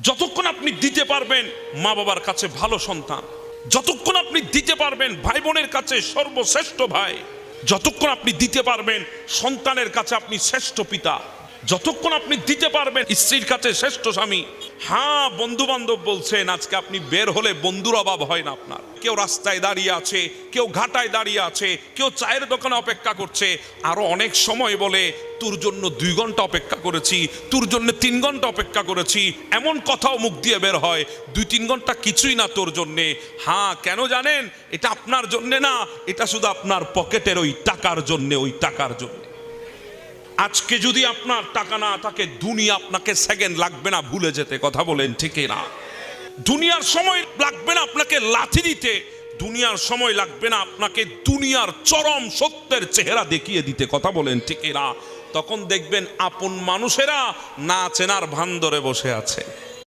যতক্ষণ আপনি দিতে পারবেন মা বাবার কাছে ভালো সন্তান, যতক্ষণ আপনি দিতে পারবেন ভাই বোনের কাছে সর্বশ্রেষ্ঠ ভাই, যতক্ষণ আপনি দিতে পারবেন সন্তানের কাছে আপনি শ্রেষ্ঠ পিতা, যতক্ষণ আপনি দিতে পারবেন স্ত্রীর কাছে শ্রেষ্ঠ স্বামী। হ্যাঁ, বন্ধু বান্ধব বলছেন আজকে আপনি বের হলে বন্ধুর অভাব হয় না আপনার। কেউ রাস্তায় দাঁড়িয়ে আছে, কেউ ঘাটায় দাঁড়িয়ে আছে, কেউ চায়ের দোকানে অপেক্ষা করছে, আরো অনেক সময় বলে তোর জন্য 2 ঘন্টা অপেক্ষা করেছি, তোর জন্য 3 ঘন্টা অপেক্ষা করেছি, এমন কথাও মুখ দিয়ে বের হয়। 2-3 ঘন্টা কিছুই না তোর জন্যে। হ্যাঁ, কেন জানেন? এটা আপনার জন্যে না, এটা শুধু আপনার পকেটের ওই টাকার জন্যে, ওই টাকার জন্য। আজকে যদি আপনার টাকা না থাকে, দুনিয়া আপনাকে সেকেন্ড লাগবে না ভুলে যেতে। কথা বলেন ঠিক না? দুনিয়ার সময় লাগবে না আপনাকে লাথি দিতে, দুনিয়ার সময় লাগবে না আপনাকে দুনিয়ার চরম সত্যের চেহারা দেখিয়ে দিতে। কথা বলেন ঠিক না? তখন দেখবেন আপন মানুষেরা না চেনার ভান ধরে বসে আছে।